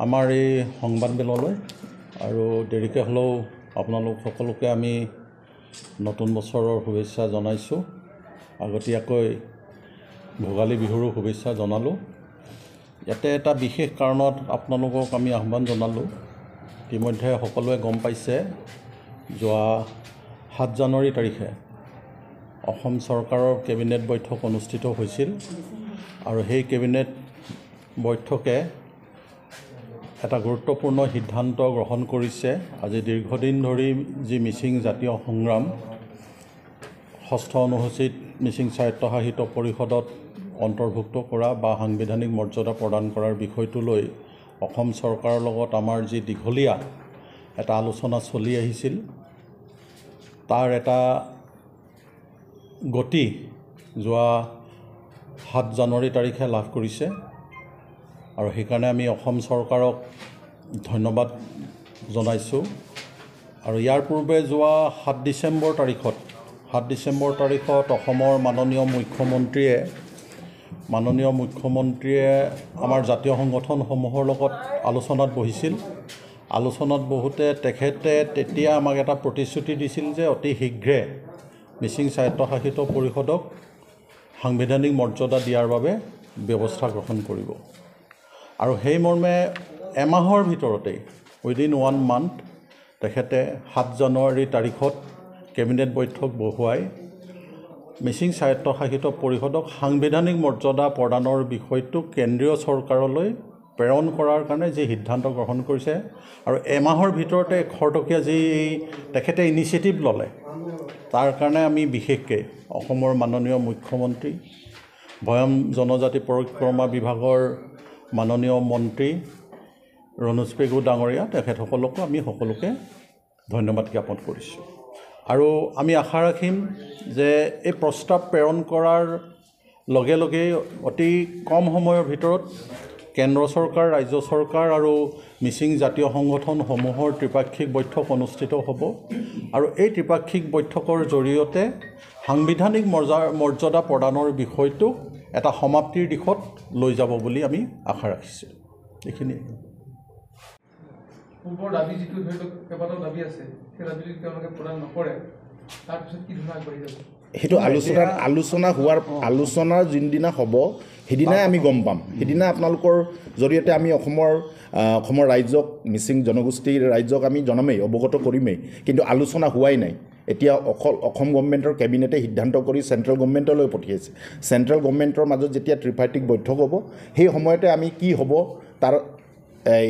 আমাৰ এই সংবাদমেললৈ আৰু দেৰিকৈ হ'লেও আপোনালোক সকলোকে আমি নতুন বছৰৰ শুভেচ্ছা জনাইছোঁ। আগতীয়াকৈ ভোগালী বিহুৰো শুভেচ্ছা জনালোঁ। ইয়াতে এটা বিশেষ কাৰণত আপোনালোকক আমি আহ্বান জনালোঁ। ইতিমধ্যে সকলোৱে গম পাইছে, যোৱা 7 জানুৱাৰী তাৰিখে অসম চৰকাৰৰ কেবিনেট বৈঠক অনুষ্ঠিত হৈছিল আৰু সেই কেবিনেট বৈঠকে এটা গুৰুত্বপূৰ্ণ সিদ্ধান্ত গ্ৰহণ কৰিছে। আজি দীৰ্ঘদিন ধৰি যি মিচিং জাতীয় সংগ্ৰাম 6ষ্ঠ অনুসূচীত মিচিং স্বায়ত্তশাসিত পৰিষদত অন্তৰ্ভুক্ত কৰা বা সাংবিধানিক মৰ্যাদা প্ৰদান কৰাৰ বিষয়টো লৈ অসম চৰকাৰৰ লগত আমাৰ যি দীঘলীয়া এটা আলোচনা চলি আহিছিল, তাৰ এটা গতি যোৱা 7 জানুৱাৰী তাৰিখে লাভ কৰিছে আৰু সেইকাৰণে আমি অসম চৰকাৰক ধন্যবাদ জনাইছোঁ। আৰু ইয়াৰ পূৰ্বে যোৱা 7 ডিচেম্বৰ তাৰিখত অসমৰ মাননীয় মুখ্যমন্ত্ৰীয়ে আমাৰ জাতীয় সংগঠনসমূহৰ লগত আলোচনাত বহিছিল। আলোচনাত বহুতে তেখেতে তেতিয়া আমাক এটা প্ৰতিশ্ৰুতি দিছিল যে অতি শীঘ্ৰে মিচিং স্বায়ত্তশাসিত পৰিষদক সাংবিধানিক মৰ্যাদা দিয়াৰ বাবে ব্যৱস্থা গ্ৰহণ কৰিব। আৰু সেই মৰ্মে এমাহৰ ভিতৰতেই উইদিন 1 মান্থ তেখেতে 7 জানুৱাৰী তাৰিখত কেবিনেট বৈঠক বহুৱাই মিচিং স্বায়ত্তশাসিত পৰিষদক সাংবিধানিক মৰ্যাদা প্ৰদানৰ বিষয়টো কেন্দ্ৰীয় চৰকাৰলৈ প্ৰেৰণ কৰাৰ কাৰণে যি সিদ্ধান্ত গ্ৰহণ কৰিছে আৰু এমাহৰ ভিতৰতে খৰতকীয়া যি তেখেতে ইনিচিয়েটিভ ল'লে, তাৰ কাৰণে আমি বিশেষকৈ অসমৰ মাননীয় মুখ্যমন্ত্ৰী, ভৈয়াম জনজাতি পৰিক্ৰমা বিভাগৰ মাননীয় মন্ত্ৰী ৰণোজ পেগু ডাঙৰীয়া, তেখেতসকলকো আমি সকলোকে ধন্যবাদ জ্ঞাপন কৰিছোঁ। আৰু আমি আশা ৰাখিম যে এই প্ৰস্তাৱ প্ৰেৰণ কৰাৰ লগে লগেই অতি কম সময়ৰ ভিতৰত কেন্দ্ৰ চৰকাৰ, ৰাজ্য চৰকাৰ আৰু মিচিং জাতীয় সংগঠনসমূহৰ ত্ৰিপাক্ষিক বৈঠক অনুষ্ঠিত হ'ব আৰু এই ত্ৰিপাক্ষিক বৈঠকৰ জৰিয়তে সাংবিধানিক মৰ্যাদা প্ৰদানৰ বিষয়টো এটা সমাপ্তিৰ দিশত লৈ যাব বুলি আমি আশা ৰাখিছোঁ। এইখিনিয়ে। পূৰ্বৰ দাবী যিটো ধৰি লওক কেইবাটাও দাবী আছে, সেই দাবী যদি তেওঁলোকে প্ৰদান নকৰে তাৰপিছত কি ধৰণে আগবাঢ়ি যাব? সেইটো আলোচনাৰ যোনদিনা হ'ব সেইদিনাই আমি গম পাম। সেইদিনা আপোনালোকৰ জৰিয়তে আমি অসমৰ ৰাইজক, মিচিং জনগোষ্ঠীৰ ৰাইজক আমি জনামেই, অৱগত কৰিমেই। কিন্তু আলোচনা হোৱাই নাই। এতিয়া অসম গভৰ্ণমেণ্টৰ কেবিনেটে সিদ্ধান্ত কৰি চেণ্ট্ৰেল গভৰ্ণমেণ্টলৈ পঠিয়াইছে। চেণ্ট্ৰেল গভৰ্ণমেণ্টৰ মাজত যেতিয়া ত্ৰিপাক্ষিক বৈঠক হ'ব, সেই সময়তে আমি কি হ'ব তাৰ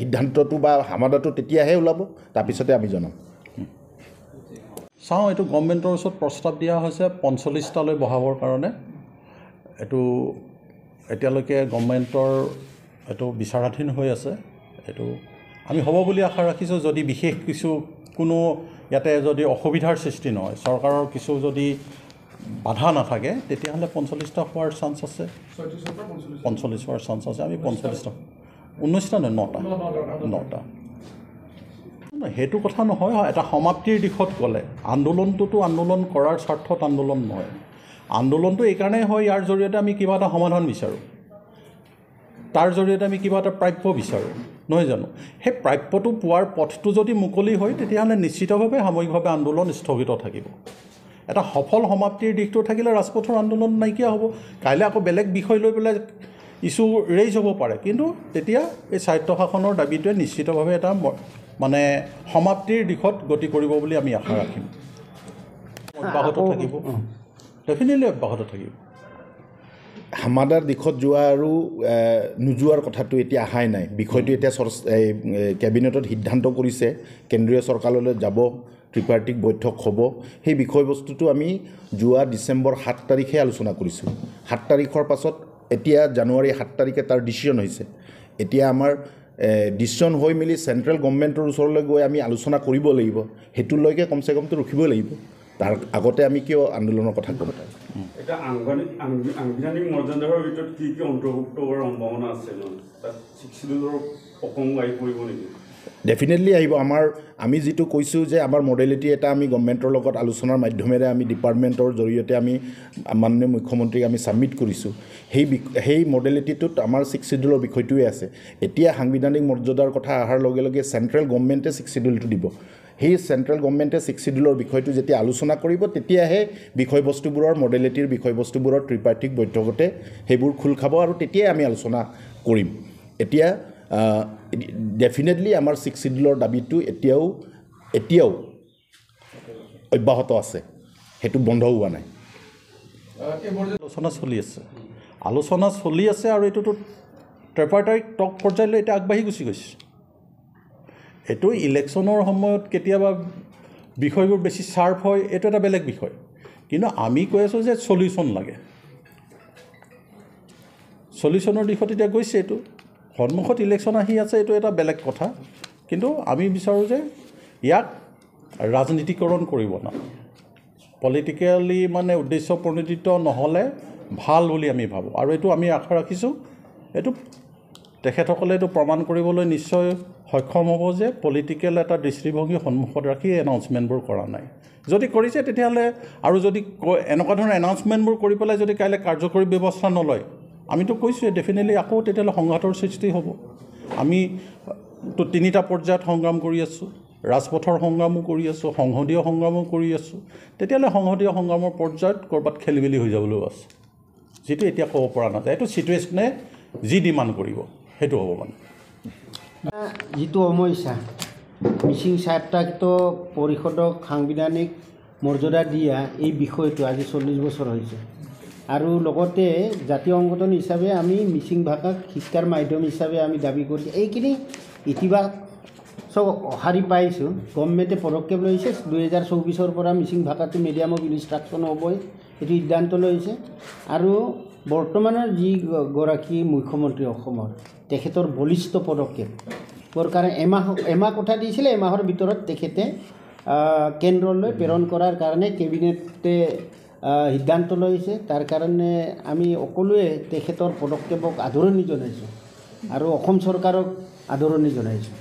সিদ্ধান্তটো বা সমাধানটো তেতিয়াহে ওলাব, তাৰপিছতে আমি জনাম। চাওঁ, এইটো গভৰ্ণমেণ্টৰ ওচৰত প্ৰস্তাৱ দিয়া হৈছে 45টালৈ বঢ়াবৰ কাৰণে। এইটো এতিয়ালৈকে গভৰ্ণমেণ্টৰ এইটো বিচাৰাধীন হৈ আছে। এইটো আমি হ'ব বুলি আশা ৰাখিছোঁ, যদি বিশেষ কোনো ইয়াতে যদি অসুবিধাৰ সৃষ্টি নহয়, চৰকাৰৰ কিছু যদি বাধা নাথাকে, তেতিয়াহ'লে 45টা হোৱাৰ চান্স আছে। 45 হোৱাৰ চান্স আছে। আমি 45টা, 19টা নহয়, 9টা। সেইটো কথা নহয়। এটা সমাপ্তিৰ দিশত গ'লে আন্দোলনটোতো আন্দোলন কৰাৰ স্বাৰ্থত আন্দোলন নহয়। আন্দোলনটো এইকাৰণেই হয়, ইয়াৰ জৰিয়তে আমি কিবা এটা সমাধান বিচাৰোঁ, তাৰ জৰিয়তে আমি কিবা এটা প্ৰাপ্য বিচাৰোঁ, নহয় জানো? সেই প্ৰাপ্যটো পোৱাৰ পথটো যদি মুকলি হয়, তেতিয়াহ'লে নিশ্চিতভাৱে সাময়িকভাৱে আন্দোলন স্থগিত থাকিব। এটা সফল সমাপ্তিৰ দিশটো থাকিলে ৰাজপথৰ আন্দোলন নাইকিয়া হ'ব। কাইলৈ আকৌ বেলেগ বিষয় লৈ পেলাই ইছ্যু ৰেইজ হ'ব পাৰে, কিন্তু তেতিয়া এই স্বায়ত্তশাসনৰ দাবীটোৱে নিশ্চিতভাৱে এটা সমাপ্তিৰ দিশত গতি কৰিব বুলি আমি আশা ৰাখিম। অব্যাহত থাকিব, ডেফিনেটলি অব্যাহত থাকিব। সমাধাৰ দিশত যোৱা আৰু নোযোৱাৰ কথাটো এতিয়া অহাই নাই। বিষয়টো এতিয়া কেবিনেটত সিদ্ধান্ত কৰিছে, কেন্দ্ৰীয় চৰকাৰলৈ যাব, ত্ৰিপাক্ষিক বৈঠক হ'ব। সেই বিষয়বস্তুটো আমি যোৱা ডিচেম্বৰ 7 তাৰিখে আলোচনা কৰিছোঁ। 7 তাৰিখৰ পাছত এতিয়া জানুৱাৰী 7 তাৰিখে তাৰ ডিচিশ্যন হৈছে। এতিয়া আমাৰ ডিচিশ্যন হৈ মেলি চেণ্ট্ৰেল গভৰ্ণমেণ্টৰ ওচৰলৈ গৈ আমি আলোচনা কৰিব লাগিব। সেইটোলৈকে কমচে কমটো ৰখিবই লাগিব। তাৰ আগতে আমি কিয় আন্দোলনৰ কথা ক'ব? এটা আংবিধানিক মৰ্যাদাৰ ভিতৰত কি অন্তৰ্ভুক্ত কৰাৰ সম্ভাৱনা আছে? তাত 6 অসম আহি পৰিব নেকি? ডেফিনেটলি আহিব। আমি যিটো কৈছোঁ যে আমাৰ মডেলিটি এটা আমি গভৰ্ণমেণ্টৰ লগত আলোচনাৰ মাধ্যমেৰে আমি ডিপাৰ্টমেণ্টৰ জৰিয়তে আমি মাননীয় মুখ্যমন্ত্ৰীক আমি ছাবমিট কৰিছোঁ, সেই মডেলিটিটোত আমাৰ 6 শিডিউলৰ বিষয়টোৱে আছে। এতিয়া সাংবিধানিক মৰ্যাদাৰ কথা অহাৰ লগে লগে চেণ্ট্ৰেল গভৰ্ণমেণ্টে 6 শিডিউলটো দিব। সেই চেণ্ট্ৰেল গভৰ্ণমেণ্টে 6 শিডিউলৰ বিষয়টো যেতিয়া আলোচনা কৰিব, তেতিয়াহে বিষয়বস্তুবোৰৰ মডেলিটিৰ বিষয়বস্তুবোৰৰ ত্ৰিপাৰ্থিক বৈঠকতে সেইবোৰ খোল খাব আৰু তেতিয়াই আমি আলোচনা কৰিম। এতিয়া ডেফিনেটলি আমাৰ 6 শিডিউলৰ দাবীটো এতিয়াও অব্যাহত আছে, সেইটো বন্ধ হোৱা নাই। আলোচনা চলি আছে আৰু এইটোতো ট্ৰিপাৰ্টাইট টক পৰ্যায়লৈ এতিয়া আগবাঢ়ি গুচি গৈছে। এইটো ইলেকশ্যনৰ সময়ত কেতিয়াবা বিষয়বোৰ বেছি শ্বাৰ্প হয়, এইটো এটা বেলেগ বিষয়। কিন্তু আমি কৈ আছোঁ যে চলিউশ্যন লাগে, চলিউশ্যনৰ দিশত এতিয়া গৈছে। এইটো সন্মুখত ইলেকশ্যন আহি আছে, এইটো এটা বেলেগ কথা। কিন্তু আমি বিচাৰোঁ যে ইয়াক ৰাজনীতিকৰণ কৰিব নালাগে, পলিটিকেলি মানে উদ্দেশ্য প্ৰণোদিত নহ'লে ভাল বুলি আমি ভাবোঁ। আৰু এইটো আমি আশা ৰাখিছোঁ, এইটো তেখেতসকলে এইটো প্ৰমাণ কৰিবলৈ নিশ্চয় সক্ষম হ'ব যে পলিটিকেল এটা দৃষ্টিভংগী সন্মুখত ৰাখি এনাউন্সমেণ্টবোৰ কৰা নাই। যদি কৰিছে তেতিয়াহ'লে, আৰু যদি এনেকুৱা ধৰণৰ এনাউন্সমেণ্টবোৰ কৰি পেলাই যদি কাইলৈ কাৰ্যকৰী ব্যৱস্থা নলয়, আমিতো কৈছোঁৱে ডেফিনেটলি আকৌ তেতিয়াহ'লে সংঘাতৰ সৃষ্টি হ'ব। আমিতো 3টা পৰ্যায়ত সংগ্ৰাম কৰি আছোঁ, ৰাজপথৰ সংগ্ৰামো কৰি আছোঁ, সংসদীয় সংগ্ৰামো কৰি আছোঁ। তেতিয়াহ'লে সংসদীয় সংগ্ৰামৰ পৰ্যায়ত ক'ৰবাত খেলিমেলি হৈ যাবলৈও আছে, যিটো এতিয়া ক'ব পৰা নাযায়। এইটো ছিটুৱেশ্যনে যি ডিমাণ্ড কৰিব সেইটো হ'ব। মানে যিটো সমস্যা মিচিং স্বায়ত্তশাসিত পৰিষদক সাংবিধানিক মৰ্যাদা দিয়া, এই বিষয়টো আজি 40 বছৰ হৈছে। আৰু লগতে জাতীয় সংগঠন হিচাপে আমি মিচিং ভাষাক শিক্ষাৰ মাধ্যম হিচাপে আমি দাবী কৰিছোঁ। এইখিনি ইতিবাচক সঁহাৰি পাইছোঁ। গভৰ্ণমেণ্টে পদক্ষেপ লৈছে, 2024 পৰা মিচিং ভাষাটো মিডিয়াম অফ ইনষ্ট্ৰাকশ্যন হ'বই, এইটো সিদ্ধান্ত লৈছে। আৰু বৰ্তমানৰ যিগৰাকী মুখ্যমন্ত্ৰী অসমৰ, তেখেতৰ বলিষ্ঠ পদক্ষেপৰ কাৰণে এমাহ কথা দিছিলে, এমাহৰ ভিতৰত তেখেতে কেন্দ্ৰলৈ প্ৰেৰণ কৰাৰ কাৰণে কেবিনেটে সিদ্ধান্ত লৈছে। তাৰ কাৰণে আমি সকলোৱে তেখেতৰ পদক্ষেপক আদৰণি জনাইছোঁ আৰু অসম চৰকাৰক আদৰণি জনাইছোঁ।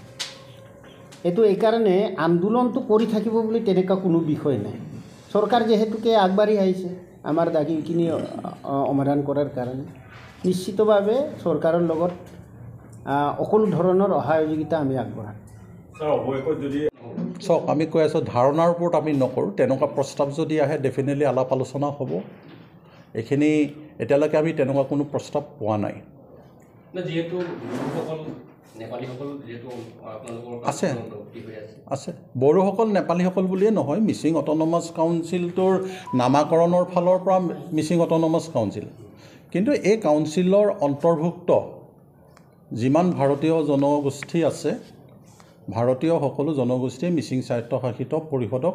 এইটো এইকাৰণে আন্দোলনটো কৰি থাকিব বুলি তেনেকুৱা কোনো বিষয় নাই। চৰকাৰ যিহেতুকে আগবাঢ়ি আহিছে আমাৰ দাবীখিনি সমাধান কৰাৰ কাৰণে, নিশ্চিতভাৱে চৰকাৰৰ লগত সকলো ধৰণৰ সহযোগিতা আমি আগবঢ়াম। চাওক, আমি কৈ আছোঁ ধাৰণাৰ ওপৰত আমি নকৰোঁ। তেনেকুৱা প্ৰস্তাৱ যদি আহে ডেফিনেটলি আলাপ আলোচনা হ'ব। এইখিনি এতিয়ালৈকে আমি তেনেকুৱা কোনো প্ৰস্তাৱ পোৱা নাই। আছে বড়োসকল, নেপালীসকল বুলিয়ে নহয়, মিচিং অট'নমাছ কাউন্সিলটোৰ নামাকৰণৰ ফালৰ পৰা মিচিং অট'নমাছ কাউন্সিল। কিন্তু এই কাউন্সিলৰ অন্তৰ্ভুক্ত যিমান ভাৰতীয় জনগোষ্ঠী আছে, ভাৰতীয় সকলো জনগোষ্ঠীয়ে মিচিং স্বায়ত্তশাসিত পৰিষদক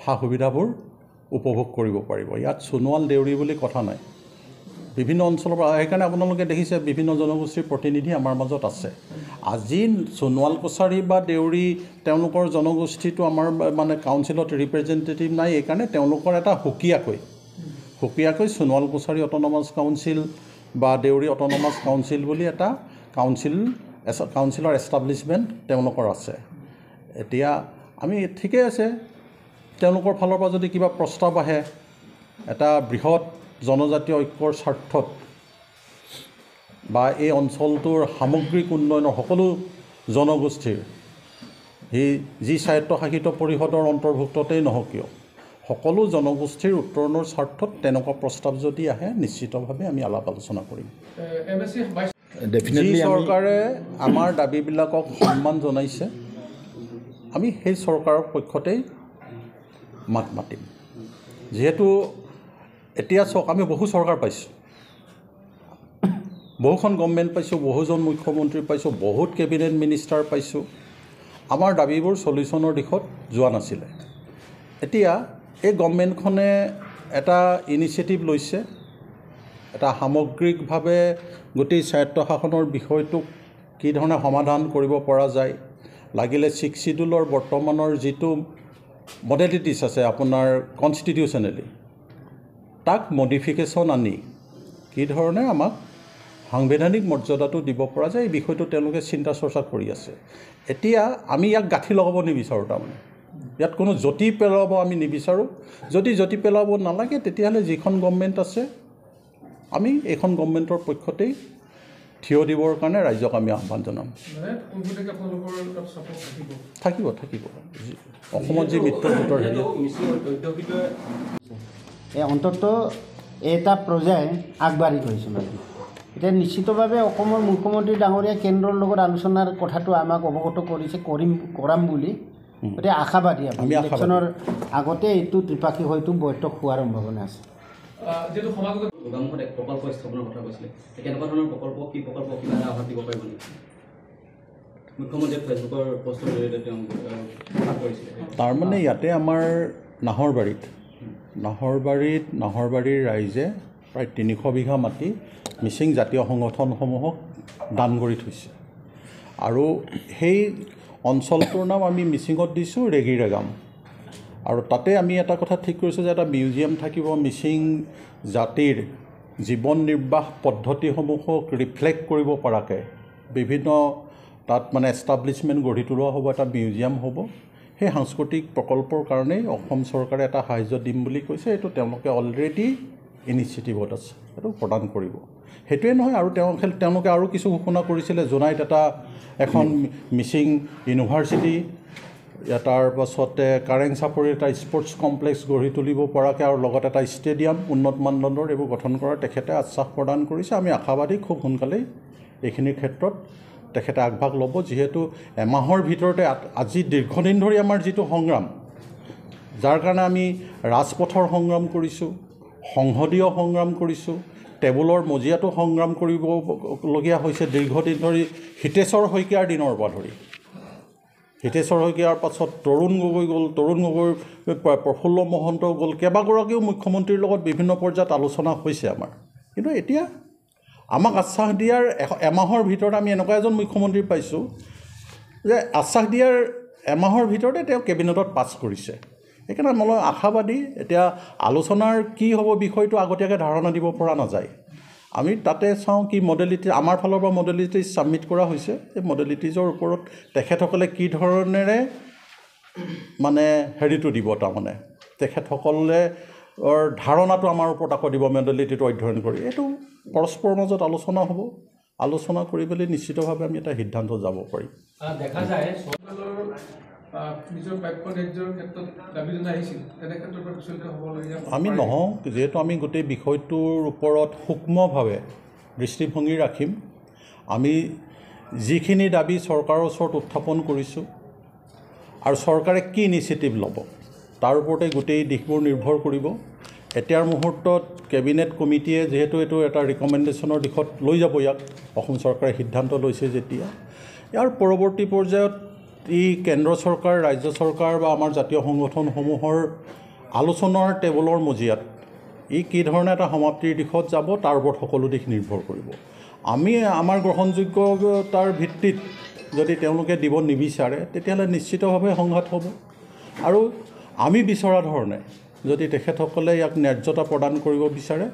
সা সুবিধাবোৰ উপভোগ কৰিব পাৰিব। ইয়াত সোণোৱাল দেউৰী বুলি কথা নাই, বিভিন্ন অঞ্চলৰ পৰা। সেইকাৰণে আপোনালোকে দেখিছে বিভিন্ন জনগোষ্ঠীৰ প্ৰতিনিধি আমাৰ মাজত আছে। আজি সোণোৱাল কছাৰী বা দেউৰী তেওঁলোকৰ জনগোষ্ঠীটো আমাৰ মানে কাউন্সিলত ৰিপ্ৰেজেণ্টেটিভ নাই। এইকাৰণে তেওঁলোকৰ এটা সুকীয়াকৈ সোণোৱাল কছাৰী অট'নমাছ কাউন্সিল বা দেউৰী অট'নমাছ কাউন্সিল বুলি এটা কাউন্সিলৰ এষ্টাব্লিছমেণ্ট তেওঁলোকৰ আছে। এতিয়া আমি ঠিকেই আছে, তেওঁলোকৰ ফালৰ পৰা যদি কিবা প্ৰস্তাৱ আহে এটা বৃহৎ জনজাতীয় ঐক্যৰ স্বাৰ্থত বা এই অঞ্চলটোৰ সামগ্ৰিক উন্নয়নৰ সকলো জনগোষ্ঠীৰ যি স্বায়ত্তশাসিত পৰিষদৰ অন্তৰ্ভুক্ততেই নহওক কিয়, সকলো জনগোষ্ঠীৰ উত্তৰণৰ স্বাৰ্থত তেনেকুৱা প্ৰস্তাৱ যদি আহে নিশ্চিতভাৱে আমি আলাপ আলোচনা কৰিম। যি চৰকাৰে আমাৰ দাবীবিলাকক সন্মান জনাইছে, আমি সেই চৰকাৰৰ পক্ষতেই মাত মাতিম। যিহেতু এতিয়া চাওক, আমি বহু চৰকাৰ পাইছোঁ, বহুখন গভৰ্ণমেণ্ট পাইছোঁ, বহুজন মুখ্যমন্ত্ৰী পাইছোঁ, বহুত কেবিনেট মিনিষ্টাৰ পাইছোঁ। আমাৰ দাবীবোৰ চলিউশ্যনৰ দিশত যোৱা নাছিলে। এতিয়া এই গভৰ্ণমেণ্টখনে এটা ইনিচিয়েটিভ লৈছে, এটা সামগ্ৰিকভাৱে গোটেই স্বায়ত্তশাসনৰ বিষয়টোক কি ধৰণে সমাধান কৰিব পৰা যায়, লাগিলে 6 শিডিউলৰ বৰ্তমানৰ যিটো মডেলিটিছ আছে আপোনাৰ কনষ্টিটিউশ্যনেলি, তাক মডিফিকেশ্যন আনি কি ধৰণে আমাক সাংবিধানিক মৰ্যাদাটো দিব পৰা যায় এই বিষয়টো তেওঁলোকে চিন্তা চৰ্চা কৰি আছে এতিয়া আমি ইয়াক গাঁঠি লগাব নিবিচাৰোঁ তাৰমানে ইয়াত কোনো জতি পেলাব আমি নিবিচাৰোঁ যদি জতি পেলাব নালাগে তেতিয়াহ'লে যিখন গভৰ্ণমেণ্ট আছে আমি এইখন গভৰ্ণমেণ্টৰ পক্ষতেই থিয় দিবৰ কাৰণে ৰাইজক আমি আহ্বান জনাম থাকিব অসমত যি মিত্ৰজোঁটৰ হেৰি অন্তত এটা পৰ্যায় আগবাঢ়ি গৈছে মানে এতিয়া নিশ্চিতভাৱে অসমৰ মুখ্যমন্ত্ৰী ডাঙৰীয়া কেন্দ্ৰৰ লগত আলোচনাৰ কথাটো আমাক অৱগত কৰিছে কৰাম বুলি গতিকে আশাবাদী আমি ইলেকশ্যনৰ আগতে এইটো ত্ৰিপাক্ষিক হয়তো বৈঠক হোৱাৰ সম্ভাৱনা আছে যিহেতু সমাজত গোগামুখত এক প্ৰকল্প স্থাপনৰ কথা কৈছিলে কেনেকুৱা ধৰণৰ প্ৰকল্প কিবা এটা আভাস দিব পাৰিব নেকি মুখ্যমন্ত্ৰীয়ে ফেচবুকৰ পষ্টৰ জৰিয়তে তেওঁ প্ৰকাশ কৰিছিলে তাৰমানে ইয়াতে আমাৰ নাহৰবাৰীৰ ৰাইজে প্ৰায় 300 বিঘা মাটি মিচিং জাতীয় সংগঠনসমূহক দান কৰি থৈছে আৰু সেই অঞ্চলটোৰ নাম আমি মিচিঙত দিছোঁ ৰেগিৰেগাম আৰু তাতে আমি এটা কথা ঠিক কৰিছোঁ যে এটা মিউজিয়াম থাকিব মিচিং জাতিৰ জীৱন নিৰ্বাহ পদ্ধতিসমূহক ৰিফ্লেক্ট কৰিব পৰাকৈ বিভিন্ন তাত মানে এষ্টাব্লিছমেণ্ট গঢ়ি তোলোৱা হ'ব এটা মিউজিয়াম হ'ব সেই সাংস্কৃতিক প্ৰকল্পৰ কাৰণেই অসম চৰকাৰে এটা সাহায্য দিম বুলি কৈছে এইটো তেওঁলোকে অলৰেডি ইনিচিয়েটিভত আছে এইটো প্ৰদান কৰিব সেইটোৱে নহয় আৰু তেওঁলোকে আৰু কিছু ঘোষণা কৰিছিলে জোনাইত এখন মিচিং ইউনিভাৰ্চিটি তাৰ পাছতে কাৰেং চাপৰিৰ এটা স্পৰ্টছ কমপ্লেক্স গঢ়ি তুলিব পৰাকৈ আৰু লগত এটা ষ্টেডিয়াম উন্নত মানদণ্ডৰ এইবোৰ গঠন কৰাৰ তেখেতে আশ্বাস প্ৰদান কৰিছে আমি আশাবাদী খুব সোনকালেই এইখিনিৰ ক্ষেত্ৰত তেখেতে আগভাগ ল'ব যিহেতু এমাহৰ ভিতৰতে আজি দীৰ্ঘদিন ধৰি আমাৰ যিটো সংগ্ৰাম যাৰ কাৰণে আমি ৰাজপথৰ সংগ্ৰাম কৰিছোঁ সংসদীয় সংগ্ৰাম কৰিছোঁ টেবুলৰ মজিয়াটো সংগ্ৰাম কৰিবলগীয়া হৈছে দীৰ্ঘদিন ধৰি হিতেশ্বৰ শইকীয়াৰ দিনৰ পৰা ধৰি হিতেশ্বৰ শইকীয়াৰ পাছত তৰুণ গগৈ গ'ল তৰুণ গগৈৰ প্ৰফুল্ল মহন্ত গ'ল কেইবাগৰাকীও মুখ্যমন্ত্ৰীৰ লগত বিভিন্ন পৰ্যায়ত আলোচনা হৈছে আমাৰ কিন্তু এতিয়া আমাক আশ্বাস দিয়াৰ এমাহৰ ভিতৰত আমি এনেকুৱা এজন মুখ্যমন্ত্ৰী পাইছোঁ যে আশ্বাস দিয়াৰ এমাহৰ ভিতৰতে তেওঁ কেবিনেটত পাছ কৰিছে সেইকাৰণে মই আশাবাদী এতিয়া আলোচনাৰ কি হ'ব বিষয়টো আগতীয়াকৈ ধাৰণা দিব পৰা নাযায় আমি তাতে চাওঁ কি মডেলিটি আমাৰ ফালৰ পৰা মডেলিটিজ ছাবমিট কৰা হৈছে এই মডেলিটিজৰ ওপৰত তেখেতসকলে কি ধৰণেৰে মানে হেৰিটো দিব তাৰমানে তেখেতসকলে ধাৰণাটো আমাৰ ওপৰত আকৌ দিব মডেলিটিটো অধ্যয়ন কৰি এইটো পৰস্পৰৰ মাজত আলোচনা হ'ব আলোচনা কৰি পেলাই নিশ্চিতভাৱে আমি এটা সিদ্ধান্ত যাব পাৰিম দেখা যায় নিজৰ প্ৰাপ্য ন্যায্যৰ ক্ষেত্ৰত দাবী জনাই আহিছিল তেনে ক্ষেত্ৰত পিছলৈ হ'বলগীয়া আমি নহওঁ যিহেতু আমি গোটেই বিষয়টোৰ ওপৰত সূক্ষ্মভাৱে দৃষ্টিভংগী ৰাখিম আমি যিখিনি দাবী চৰকাৰৰ ওচৰত উত্থাপন কৰিছোঁ আৰু চৰকাৰে কি ইনিচিয়েটিভ ল'ব তাৰ ওপৰতে গোটেই দিশবোৰ নিৰ্ভৰ কৰিব এতিয়াৰ মুহূৰ্তত কেবিনেট কমিটিয়ে যিহেতু এইটো এটা ৰিকমেণ্ডেশ্যনৰ দিশত লৈ যাব ইয়াক অসম চৰকাৰে সিদ্ধান্ত লৈছে যেতিয়া ইয়াৰ পৰৱৰ্তী পৰ্যায়ত ই কেন্দ্ৰ চৰকাৰ ৰাজ্য চৰকাৰ বা আমাৰ জাতীয় সংগঠনসমূহৰ আলোচনাৰ টেবুলৰ মজিয়াত ই কি ধৰণে এটা সমাপ্তিৰ দিশত যাব তাৰ ওপৰত সকলো দিশ নিৰ্ভৰ কৰিব আমি আমাৰ গ্ৰহণযোগ্যতাৰ ভিত্তিত যদি তেওঁলোকে দিব নিবিচাৰে তেতিয়াহ'লে নিশ্চিতভাৱে সংঘাত হ'ব আৰু আমি বিচৰা ধৰণে যদি তেখেতসকলে ইয়াক ন্যায্যতা প্ৰদান কৰিব বিচাৰে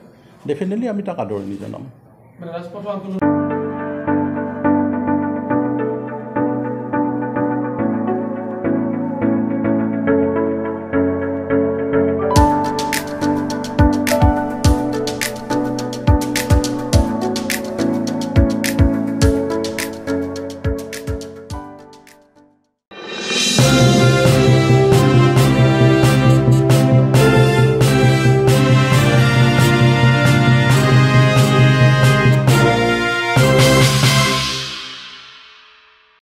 ডেফিনেটলি আমি তাক আদৰণি জনাম ৰাজপথৰ আন্দোলন